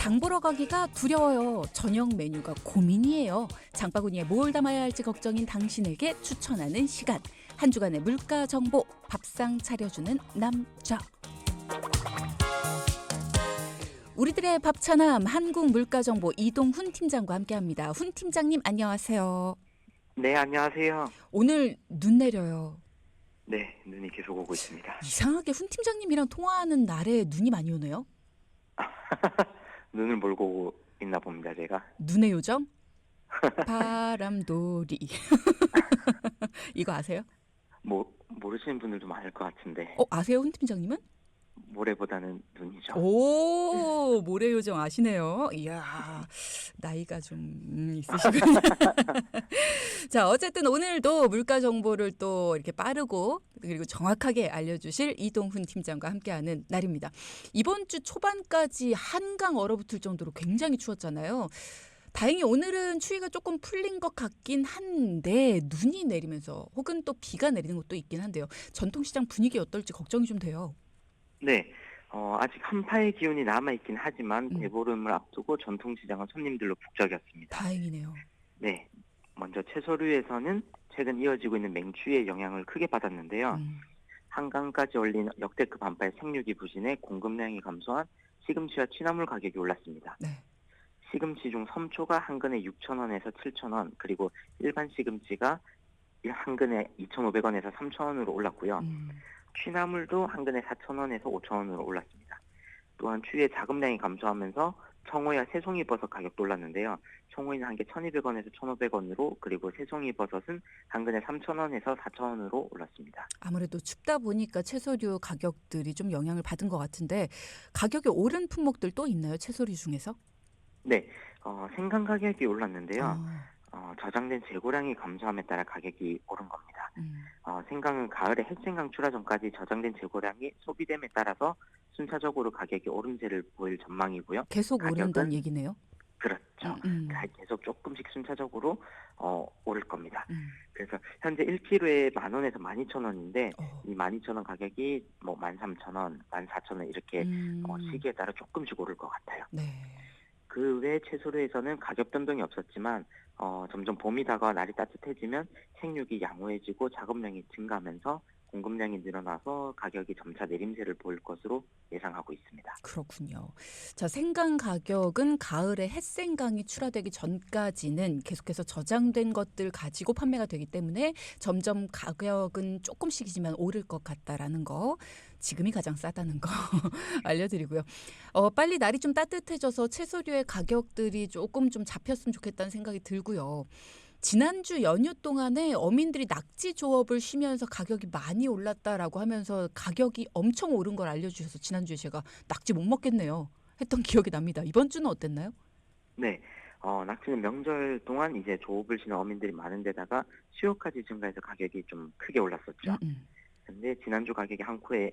장 보러 가기가 두려워요. 저녁 메뉴가 고민이에요. 장바구니에 뭘 담아야 할지 걱정인 당신에게 추천하는 시간. 한 주간의 물가 정보, 밥상 차려주는 남자. 우리들의 밥차남 한국물가정보 이동훈 팀장과 함께합니다. 훈 팀장님 안녕하세요. 네, 안녕하세요. 오늘 눈 내려요. 네, 눈이 계속 오고 있습니다. 이상하게 훈 팀장님이랑 통화하는 날에 눈이 많이 오네요. 눈을 몰고 오고 있나 봅니다, 제가. 눈의 요정? 바람돌이. 이거 아세요? 모르시는 분들도 많을 것 같은데, 아세요, 훈 팀장님은? 모래보다는 눈이죠. 오, 모래요정 아시네요. 이야, 나이가 좀 있으시군요. 자, 어쨌든 오늘도 물가 정보를 또 이렇게 빠르고 그리고 정확하게 알려주실 이동훈 팀장과 함께하는 날입니다. 이번 주 초반까지 한강 얼어붙을 정도로 굉장히 추웠잖아요. 다행히 오늘은 추위가 조금 풀린 것 같긴 한데 눈이 내리면서 혹은 또 비가 내리는 것도 있긴 한데요. 전통시장 분위기 어떨지 걱정이 좀 돼요. 네, 아직 한파의 기운이 남아있긴 하지만 대보름을 앞두고 전통시장은 손님들로 북적였습니다. 다행이네요. 네, 먼저 채소류에서는 최근 이어지고 있는 맹추위의 영향을 크게 받았는데요. 한강까지 올린 역대급 한파의 생육이 부진해 공급량이 감소한 시금치와 취나물 가격이 올랐습니다. 네. 시금치 중 섬초가 한 근에 6,000원에서 7,000원, 그리고 일반 시금치가 한 근에 2,500원에서 3,000원으로 올랐고요. 취나물도 한 근에 4,000원에서 5,000원으로 올랐습니다. 또한 추위에 자금량이 감소하면서 청어야 새송이버섯 가격도 올랐는데요. 청어는 한 개 1,200원에서 1,500원으로, 그리고 새송이버섯은 한 근에 3,000원에서 4,000원으로 올랐습니다. 아무래도 춥다 보니까 채소류 가격들이 좀 영향을 받은 것 같은데 가격이 오른 품목들 또 있나요? 채소류 중에서? 네, 생강 가격이 올랐는데요. 저장된 재고량이 감소함에 따라 가격이 오른 겁니다. 생강은 가을에 햇생강 출하 전까지 저장된 재고량이 소비됨에 따라서 순차적으로 가격이 오름세를 보일 전망이고요. 계속 가격은 오른다는 얘기네요. 그렇죠. 계속 조금씩 순차적으로 오를 겁니다. 그래서 현재 1kg에 10,000원에서 12,000원인데 이 12,000원 가격이 13,000원, 14,000원 이렇게 시기에 따라 조금씩 오를 것 같아요. 네. 그 외 채소류에서는 가격 변동이 없었지만 점점 봄이 다가와 날이 따뜻해지면 생육이 양호해지고 작업량이 증가하면서 공급량이 늘어나서 가격이 점차 내림세를 보일 것으로 예상하고 있습니다. 그렇군요. 자, 생강 가격은 가을에 햇생강이 출하되기 전까지는 계속해서 저장된 것들 가지고 판매가 되기 때문에 점점 가격은 조금씩이지만 오를 것 같다라는 거, 지금이 가장 싸다는 거 알려드리고요. 빨리 날이 좀 따뜻해져서 채소류의 가격들이 조금 좀 잡혔으면 좋겠다는 생각이 들고요. 지난주 연휴 동안에 어민들이 낙지 조업을 쉬면서 가격이 많이 올랐다라고 하면서 가격이 엄청 오른 걸 알려주셔서 지난주에 제가 낙지 못 먹겠네요 했던 기억이 납니다. 이번 주는 어땠나요? 네, 낙지는 명절 동안 이제 조업을 쉬는 어민들이 많은 데다가 수요까지 증가해서 가격이 좀 크게 올랐었죠. 근데 지난주 가격이 한 코에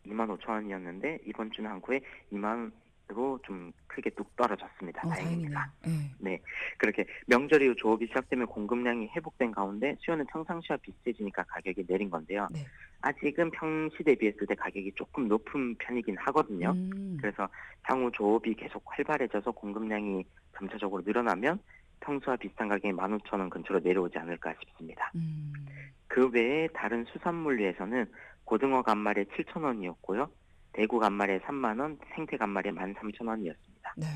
25,000원이었는데 이번 주는 한 코에 2만 원으로 좀 크게 뚝 떨어졌습니다. 다행입니다. 네, 그렇게 명절 이후 조업이 시작되면 공급량이 회복된 가운데 수요는 평상시와 비슷해지니까 가격이 내린 건데요. 네. 아직은 평시 대비했을 때 가격이 조금 높은 편이긴 하거든요. 그래서 향후 조업이 계속 활발해져서 공급량이 점차적으로 늘어나면 평소와 비슷한 가격이 15,000원 근처로 내려오지 않을까 싶습니다. 그 외에 다른 수산물류에서는 고등어가 한 마리에 7,000원이었고요. 대구 한 마리에 3만 원, 생태 한 마리에 13,000원이었습니다. 네,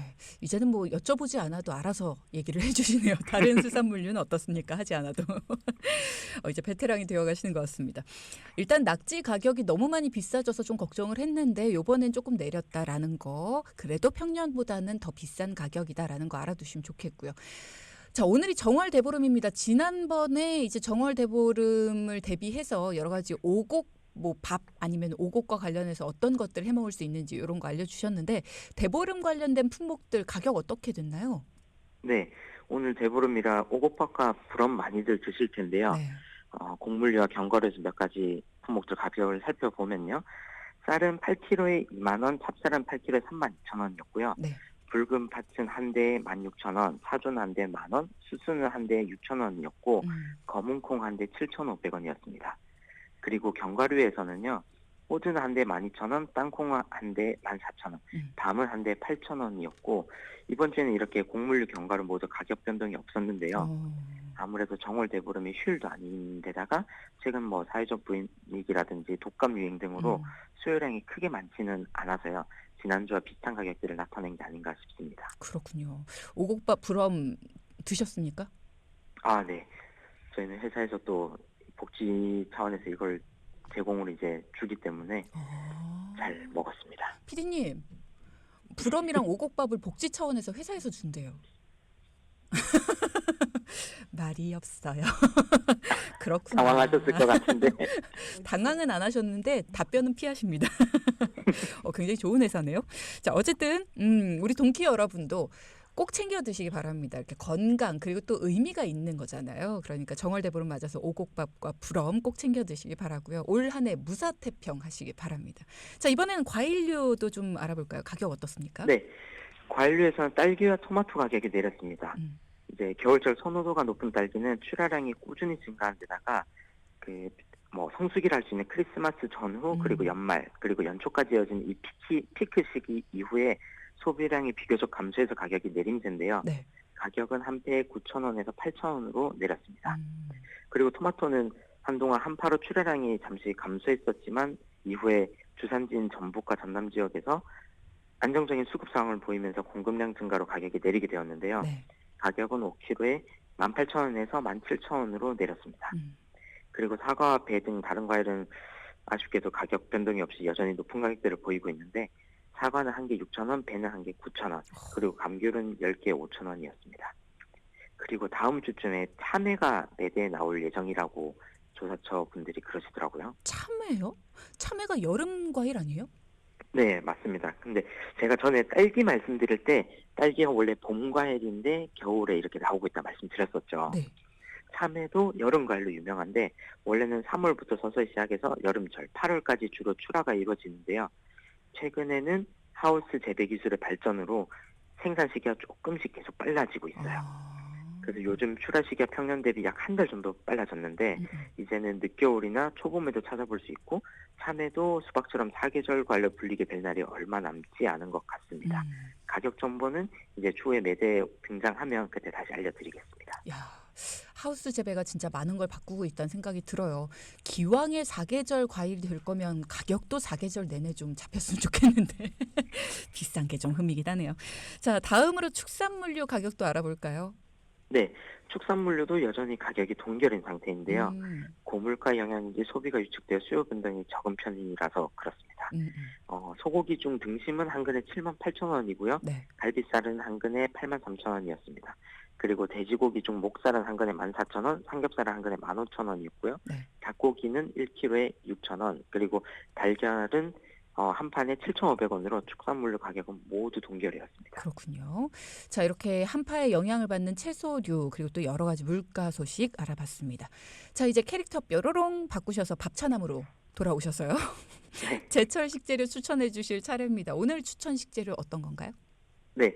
이제는 뭐 여쭤보지 않아도 알아서 얘기를 해주시네요. 다른 수산물류는 어떻습니까? 하지 않아도. 이제 베테랑이 되어가시는 것 같습니다. 일단 낙지 가격이 너무 많이 비싸져서 좀 걱정을 했는데 이번엔 조금 내렸다라는 거, 그래도 평년보다는 더 비싼 가격이다라는 거 알아두시면 좋겠고요. 자, 오늘이 정월 대보름입니다. 지난번에 이제 정월 대보름을 대비해서 여러 가지 오곡 밥 아니면 오곡과 관련해서 어떤 것들 해먹을 수 있는지 이런 거 알려주셨는데 대보름 관련된 품목들 가격 어떻게 됐나요? 네, 오늘 대보름이라 오곡밥과 부럼 많이들 드실 텐데요. 네. 곡물류와 견과류에서 몇 가지 품목들 가격을 살펴보면요. 쌀은 8kg에 2만 원, 찹쌀은 8kg에 32,000원이었고요. 네. 붉은 팥은 한 대에 16,000원, 사조는 한 대에 10,000원, 수수는 한 대에 6,000원이었고 검은 콩 한 대에 7,500원이었습니다. 그리고 견과류에서는요. 호두는 한 대 12,000원, 땅콩 한 대 14,000원, 음. 밤은 한 대 8,000원이었고 이번 주에는 이렇게 곡물류 견과류 모두 가격 변동이 없었는데요. 어. 아무래도 정월 대보름이 휴일도 아닌데다가 최근 뭐 사회적 분위기라든지 독감 유행 등으로 음. 수요량이 크게 많지는 않아서요. 지난주와 비슷한 가격들을 나타낸 게 아닌가 싶습니다. 그렇군요. 오곡밥 부럼 드셨습니까? 아, 네. 저희는 회사에서 또 복지 차원에서 이걸 제공을 이제 주기 때문에 잘 먹었습니다. 피디님, 부럼이랑 오곡밥을 복지 차원에서 회사에서 준대요. 말이 없어요. 그렇구나. 당황하셨을 것 같은데. 당황은 안 하셨는데 답변은 피하십니다. 굉장히 좋은 회사네요. 자, 어쨌든 우리 동키 여러분도 꼭 챙겨 드시기 바랍니다. 이렇게 건강 그리고 또 의미가 있는 거잖아요. 그러니까 정월대보름 맞아서 오곡밥과 부럼 꼭 챙겨 드시기 바라고요. 올 한 해 무사태평 하시기 바랍니다. 자, 이번에는 과일류도 좀 알아볼까요? 가격 어떻습니까? 네. 과일류에서는 딸기와 토마토 가격이 내렸습니다. 음. 이제 겨울철 선호도가 높은 딸기는 출하량이 꾸준히 증가한 데다가 그 뭐 성수기를 할 수 있는 크리스마스 전후 그리고 연말 그리고 연초까지 이어진 이 피크 시기 이후에 소비량이 비교적 감소해서 가격이 내림세인데요. 네. 가격은 한 폐에 9,000원에서 8,000원으로 내렸습니다. 음. 그리고 토마토는 한동안 한파로 출하량이 잠시 감소했었지만 이후에 주산지인 전북과 전남 지역에서 안정적인 수급 상황을 보이면서 공급량 증가로 가격이 내리게 되었는데요. 네. 가격은 5kg에 18,000원에서 17,000원으로 내렸습니다. 그리고 사과와 배 등 다른 과일은 아쉽게도 가격 변동이 없이 여전히 높은 가격대를 보이고 있는데 사과는 한 개 6,000원, 배는 한 개 9,000원, 그리고 감귤은 10개 5,000원이었습니다. 그리고 다음 주쯤에 참외가 매대에 나올 예정이라고 조사처 분들이 그러시더라고요. 참외요? 참외가 여름 과일 아니에요? 네, 맞습니다. 근데 제가 전에 딸기 말씀드릴 때 딸기가 원래 봄 과일인데 겨울에 이렇게 나오고 있다 말씀드렸었죠. 네. 참외도 여름 과일로 유명한데 원래는 3월부터 서서히 시작해서 여름철 8월까지 주로 출하가 이루어지는데요. 최근에는 하우스 재배 기술의 발전으로 생산 시기가 조금씩 계속 빨라지고 있어요. 그래서 요즘 출하 시기가 평년 대비 약 한 달 정도 빨라졌는데 이제는 늦겨울이나 초봄에도 찾아볼 수 있고 참외도 수박처럼 사계절 과일로 불리게 될 날이 얼마 남지 않은 것 같습니다. 가격 정보는 이제 추후에 매대에 등장하면 그때 다시 알려드리겠습니다. 야, 하우스 재배가 진짜 많은 걸 바꾸고 있다는 생각이 들어요. 기왕에 사계절 과일이 될 거면 가격도 사계절 내내 좀 잡혔으면 좋겠는데 비싼 게 좀 흠이긴 하네요. 자, 다음으로 축산물류 가격도 알아볼까요? 네, 축산물류도 여전히 가격이 동결인 상태인데요. 고물가 영향인지 소비가 위축되어 수요 변동이 적은 편이라서 그렇습니다. 소고기 중 등심은 한 근에 78,000원이고요. 네. 갈비살은 한 근에 83,000원이었습니다. 그리고 돼지고기 중 목살은 한 근에 14,000원, 삼겹살은 한 근에 15,000원이었고요. 네. 닭고기는 1kg에 6,000원, 그리고 달걀은 한 판에 7,500원으로 축산물류 가격은 모두 동결이었습니다. 그렇군요. 자, 이렇게 한파에 영향을 받는 채소류 그리고 또 여러 가지 물가 소식 알아봤습니다. 자, 이제 캐릭터 뾰로롱 바꾸셔서 밥차남으로 돌아오셨어요. 네. 제철 식재료 추천해 주실 차례입니다. 오늘 추천 식재료 어떤 건가요? 네.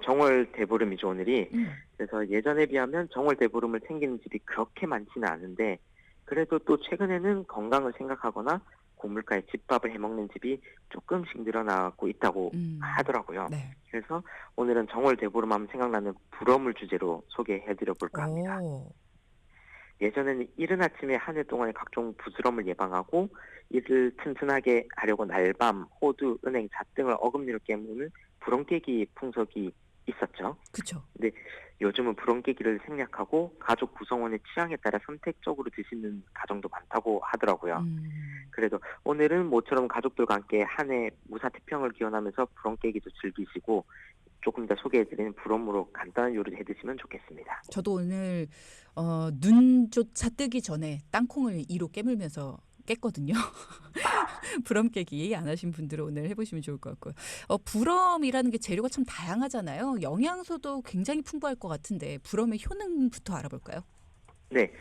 정월 대보름이죠, 오늘이. 그래서 예전에 비하면 정월 대보름을 챙기는 집이 그렇게 많지는 않은데 그래도 또 최근에는 건강을 생각하거나 고물가에 집밥을 해먹는 집이 조금씩 늘어나고 있다고 하더라고요. 네. 그래서 오늘은 정월 대보름 하면 생각나는 부럼을 주제로 소개해드려 볼까 합니다. 예전에는 이른 아침에 한 해 동안의 각종 부스럼을 예방하고 이를 튼튼하게 하려고 날밤, 호두, 은행, 잣 등을 어금니로 깨무는 부럼 깨기 풍속이 있었죠. 그렇죠. 근데 요즘은 부럼 깨기를 생략하고 가족 구성원의 취향에 따라 선택적으로 드시는 가정도 많다고 하더라고요. 그래도 오늘은 모처럼 가족들과 함께 한 해 무사태평을 기원하면서 부럼 깨기도 즐기시고 조금 더 소개해드리는 부럼으로 간단한 요리를 해드시면 좋겠습니다. 저도 오늘 눈조차 뜨기 전에 땅콩을 2로 깨물면서 깼거든요. 부럼 깨기 안 하신 분들은 오늘 해보시면 좋을 것 같고요. 부럼이라는 게 재료가 참 다양하잖아요. 영양소도 굉장히 풍부할 것 같은데 부럼의 효능부터 알아볼까요? 네,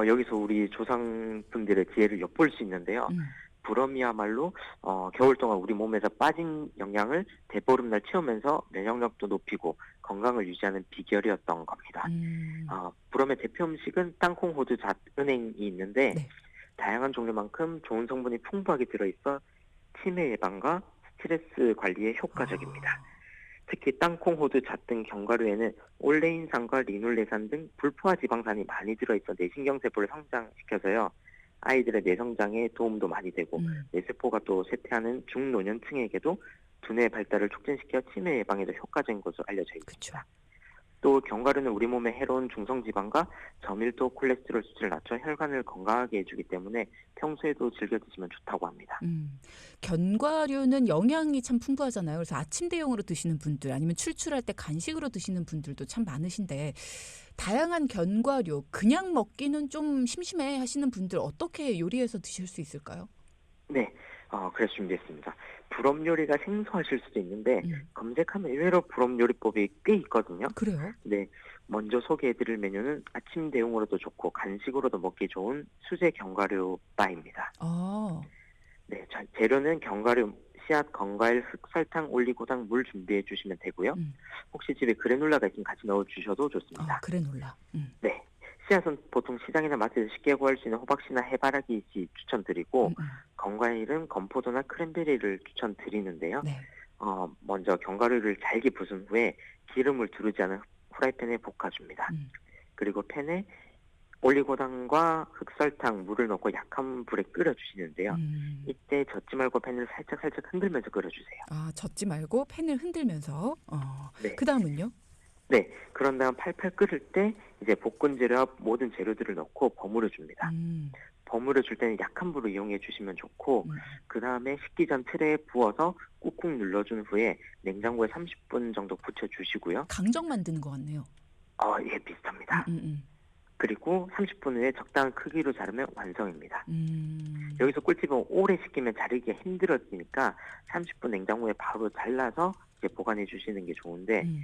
여기서 우리 조상분들의 지혜를 엿볼 수 있는데요. 부럼이야말로 겨울 동안 우리 몸에서 빠진 영양을 대보름날 채우면서 면역력도 높이고 건강을 유지하는 비결이었던 겁니다. 부럼의 대표 음식은 땅콩, 호두, 잣, 은행이 있는데 네. 다양한 종류만큼 좋은 성분이 풍부하게 들어있어 치매 예방과 스트레스 관리에 효과적입니다. 아, 특히 땅콩, 호두, 잣 등 견과류에는 올레인산과 리놀레산 등 불포화 지방산이 많이 들어있어 뇌신경세포를 성장시켜서요. 아이들의 뇌성장에 도움도 많이 되고 음, 뇌세포가 또 쇠퇴하는 중노년층에게도 두뇌 발달을 촉진시켜 치매 예방에도 효과적인 것으로 알려져 그쵸. 있습니다. 또 견과류는 우리 몸에 해로운 중성지방과 저밀도 콜레스테롤 수치를 낮춰 혈관을 건강하게 해주기 때문에 평소에도 즐겨 드시면 좋다고 합니다. 견과류는 영양이 참 풍부하잖아요. 그래서 아침 대용으로 드시는 분들 아니면 출출할 때 간식으로 드시는 분들도 참 많으신데 다양한 견과류 그냥 먹기는 좀 심심해 하시는 분들 어떻게 요리해서 드실 수 있을까요? 네, 그래서 준비했습니다. 불업 요리가 생소하실 수도 있는데 음, 검색하면 의외로 불업 요리법이 꽤 있거든요. 그래요? 네, 먼저 소개해드릴 메뉴는 아침 대용으로도 좋고 간식으로도 먹기 좋은 수제 견과류 바입니다. 아, 네, 자, 재료는 견과류, 씨앗, 건과일, 흑설탕, 올리고당, 물 준비해 주시면 되고요. 음, 혹시 집에 그래놀라가 있으면 같이 넣어 주셔도 아, 좋습니다. 그래놀라. 네, 씨앗은 보통 시장이나 마트에서 쉽게 구할 수 있는 호박씨나 해바라기 씨 추천드리고 건과일은 건포도나 크랜베리를 추천드리는데요. 네. 먼저 견과류를 잘게 부순 후에 기름을 두르지 않은 후라이팬에 볶아줍니다. 음, 그리고 팬에 올리고당과 흑설탕, 물을 넣고 약한 불에 끓여주시는데요. 음. 이때 젓지 말고 팬을 살짝 흔들면서 끓여주세요. 아, 젓지 말고 팬을 흔들면서. 네. 그다음은요? 네. 그런 다음 팔팔 끓을 때 이제 볶은 재료와 모든 재료들을 넣고 버무려 줍니다. 음, 버무려 줄 때는 약한 불을 이용해 주시면 좋고, 음. 그 다음에 식기 전 틀에 부어서 꾹꾹 눌러준 후에 냉장고에 30분 정도 굳혀 주시고요. 강정 만드는 것 같네요. 예, 음, 비슷합니다. 음, 음. 그리고 30분 후에 적당한 크기로 자르면 완성입니다. 음, 여기서 꿀팁은 오래 식히면 자르기가 힘들어지니까 30분 냉장고에 바로 잘라서 이제 보관해 주시는 게 좋은데, 음.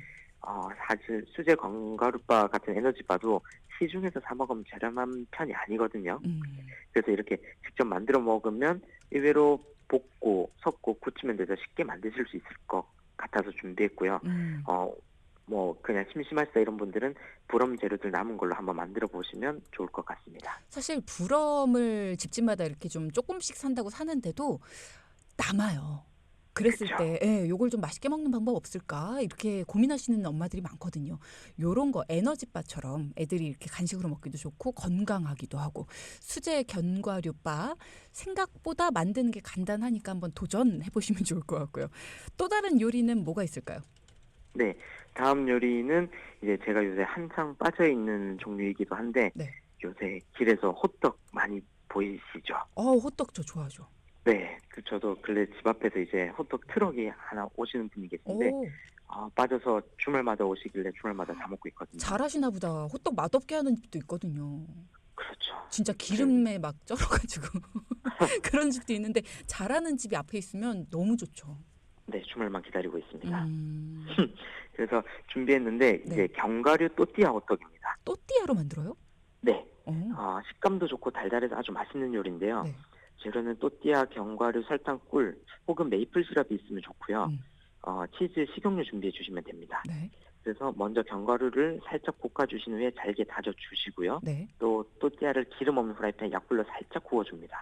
사실 수제 견과류바 같은 에너지바도 시중에서 사 먹으면 저렴한 편이 아니거든요. 음. 그래서 이렇게 직접 만들어 먹으면 의외로 볶고 섞고 굳히면 돼서 쉽게 만드실 수 있을 것 같아서 준비했고요. 음. 그냥 심심하시다 이런 분들은 불엄 재료들 남은 걸로 한번 만들어 보시면 좋을 것 같습니다. 사실 부럼을 집집마다 이렇게 좀 조금씩 산다고 사는데도 남아요. 그랬을 그렇죠. 때 예, 요걸 좀 맛있게 먹는 방법 없을까? 이렇게 고민하시는 엄마들이 많거든요. 요런 거 에너지바처럼 애들이 이렇게 간식으로 먹기도 좋고 건강하기도 하고 수제 견과류바 생각보다 만드는 게 간단하니까 한번 도전해 보시면 좋을 것 같고요. 또 다른 요리는 뭐가 있을까요? 네, 다음 요리는 이제 제가 요새 한창 빠져 있는 종류이기도 한데 네. 요새 길에서 호떡 많이 보이시죠? 호떡 저 좋아하죠. 네, 저도 근래 집 앞에서 이제 호떡 트럭이 하나 오시는 분이 계신데 오, 빠져서 주말마다 오시길래 주말마다 사 먹고 있거든요. 잘하시나 보다. 호떡 맛없게 하는 집도 있거든요. 그렇죠. 진짜 기름에 막 쩔어가지고 그런 집도 있는데 잘하는 집이 앞에 있으면 너무 좋죠. 네, 주말만 기다리고 있습니다. 음, 그래서 준비했는데 네. 이제 견과류 또띠아 호떡입니다. 또띠아로 만들어요? 네, 어, 식감도 좋고 달달해서 아주 맛있는 요리인데요. 네. 재료는 또띠아, 견과류, 설탕, 꿀 혹은 메이플 시럽이 있으면 좋고요. 음, 치즈, 식용유 준비해 주시면 됩니다. 네. 그래서 먼저 견과류를 살짝 볶아 주신 후에 잘게 다져 주시고요. 네. 또 또띠아를 기름 없는 프라이팬에 약불로 살짝 구워 줍니다.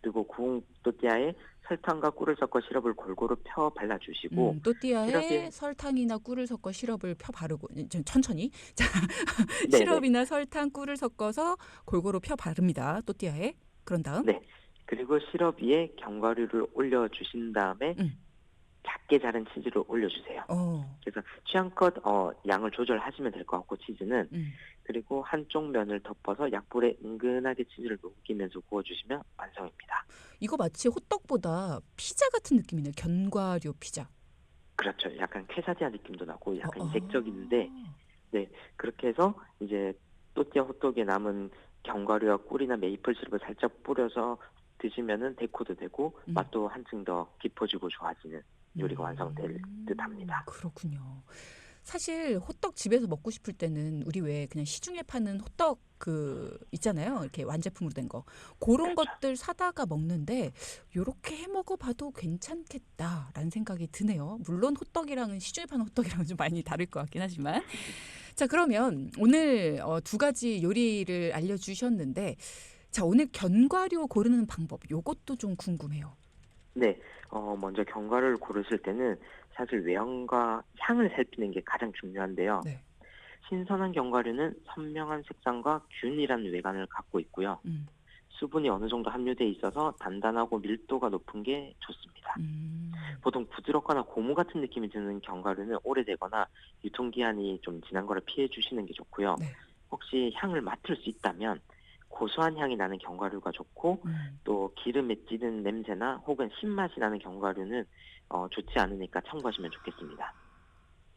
그리고 구운 또띠아에 설탕과 꿀을 섞어 시럽을 골고루 펴 발라 주시고 또띠아에 시럽이 설탕이나 꿀을 섞어 시럽을 펴 바르고 천천히 자 네네 시럽이나 설탕, 꿀을 섞어서 골고루 펴 바릅니다. 또띠아에 그런 다음 네 그리고 시럽 위에 견과류를 올려 주신 다음에 음, 작게 자른 치즈를 올려 주세요. 그래서 취향껏 양을 조절하시면 될 것 같고 치즈는 음. 그리고 한쪽 면을 덮어서 약불에 은근하게 치즈를 녹이면서 구워주시면 완성입니다. 이거 마치 호떡보다 피자 같은 느낌이네요. 견과류 피자. 그렇죠. 약간 퀘사디아 느낌도 나고 약간 어, 이색적인데 네 그렇게 해서 이제 또띠아 호떡에 남은 견과류와 꿀이나 메이플 시럽을 살짝 뿌려서 드시면은 데코도 되고 맛도 한층 더 깊어지고 좋아지는 요리가 완성될 듯합니다. 그렇군요. 사실 호떡 집에서 먹고 싶을 때는 우리 왜 그냥 시중에 파는 호떡 그 있잖아요. 이렇게 완제품으로 된 거. 그런 그렇죠. 것들 사다가 먹는데 요렇게 해 먹어봐도 괜찮겠다라는 생각이 드네요. 물론 호떡이랑은 시중에 파는 호떡이랑은 좀 많이 다를 것 같긴 하지만. 자, 그러면 오늘 두 가지 요리를 알려주셨는데 자, 오늘 견과류 고르는 방법 요것도 좀 궁금해요. 네, 먼저 견과류를 고르실 때는 사실 외형과 향을 살피는 게 가장 중요한데요. 네. 신선한 견과류는 선명한 색상과 균일한 외관을 갖고 있고요. 음. 수분이 어느 정도 함유돼 있어서 단단하고 밀도가 높은 게 좋습니다. 음. 보통 부드럽거나 고무 같은 느낌이 드는 견과류는 오래되거나 유통기한이 좀 지난 거를 피해 주시는 게 좋고요. 네. 혹시 향을 맡을 수 있다면 고소한 향이 나는 견과류가 좋고, 또 기름에 찌든 냄새나 혹은 신맛이 나는 견과류는 좋지 않으니까 참고하시면 좋겠습니다.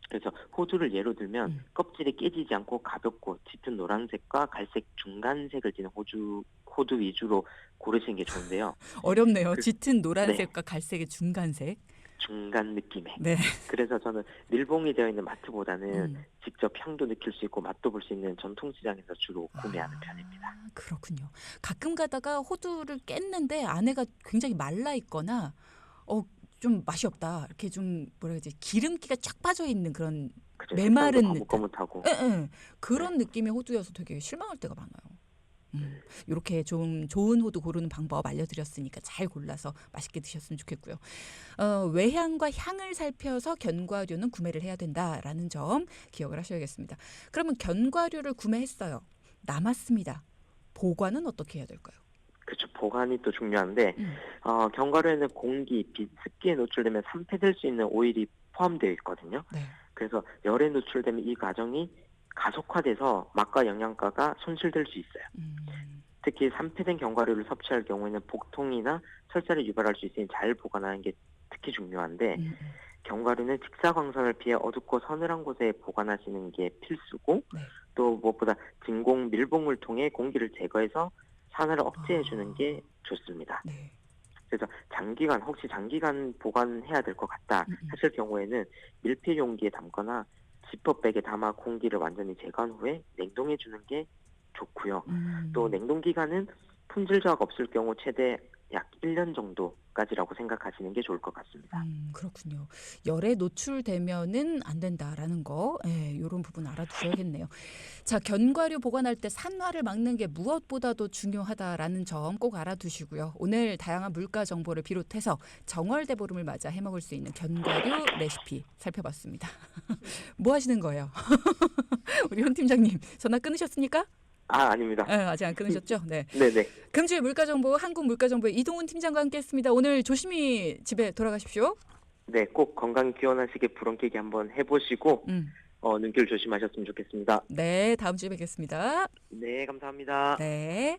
그래서 호두를 예로 들면 음. 껍질이 깨지지 않고 가볍고 짙은 노란색과 갈색 중간색을 띠는 호두 위주로 고르시는 게 좋은데요. 어렵네요. 그, 짙은 네, 노란색과 갈색의 중간색. 중간 느낌의. 네. 그래서 저는 밀봉이 되어 있는 마트보다는 음. 직접 향도 느낄 수 있고 맛도 볼 수 있는 전통시장에서 주로 구매하는 편입니다. 그렇군요. 가끔 가다가 호두를 깼는데 안에가 굉장히 말라 있거나 어, 좀 맛이 없다. 이렇게 좀 뭐라 그러지? 기름기가 쫙 빠져 있는 그런 그죠? 색상도 메마른 듯한 거뭇거뭇하고. 예, 예. 네. 그런 느낌의 호두여서 되게 실망할 때가 많아요. 음, 이렇게 좀 좋은 호두 고르는 방법 알려드렸으니까 잘 골라서 맛있게 드셨으면 좋겠고요. 외향과 향을 살펴서 견과류는 구매를 해야 된다라는 점 기억을 하셔야겠습니다. 그러면 견과류를 구매했어요. 남았습니다. 보관은 어떻게 해야 될까요? 그렇죠. 보관이 또 중요한데, 음. 견과류에는 공기, 빛, 습기에 노출되면 산패될 수 있는 오일이 포함되어 있거든요. 네. 그래서 열에 노출되면 이 과정이 가속화돼서 맛과 영양가가 손실될 수 있어요. 음. 특히 산패된 견과류를 섭취할 경우에는 복통이나 설사를 유발할 수 있으니 잘 보관하는 게 특히 중요한데, 음. 견과류는 직사광선을 피해 어둡고 서늘한 곳에 보관하시는 게 필수고, 네. 또 무엇보다 진공 밀봉을 통해 공기를 제거해서 산화를 억제해 주는 게 좋습니다. 네. 그래서 혹시 장기간 보관해야 될 것 같다 음. 하실 경우에는 밀폐 용기에 담거나 지퍼백에 담아 공기를 완전히 제거한 후에 냉동해 주는 게 좋고요. 또 냉동 기간은 품질 저하가 없을 경우 최대 약 1년 정도까지라고 생각하시는 게 좋을 것 같습니다. 그렇군요. 열에 노출되면은 안 된다라는 거, 예, 이런 부분 알아두셔야겠네요. 자, 견과류 보관할 때 산화를 막는 게 무엇보다도 중요하다라는 점 꼭 알아두시고요. 오늘 다양한 물가 정보를 비롯해서 정월대보름을 맞아 해먹을 수 있는 견과류 레시피 살펴봤습니다. 뭐 하시는 거예요? 우리 현 팀장님 전화 끊으셨습니까? 아닙니다. 아직 안 끊으셨죠? 네. 네네. 금주의 물가정보 한국물가정보의 이동훈 팀장과 함께했습니다. 오늘 조심히 집에 돌아가십시오. 네, 꼭 건강 기원하시게 부렁깨기 한번 해보시고 눈길 조심하셨으면 좋겠습니다. 네, 다음 주에 뵙겠습니다. 네, 감사합니다. 네.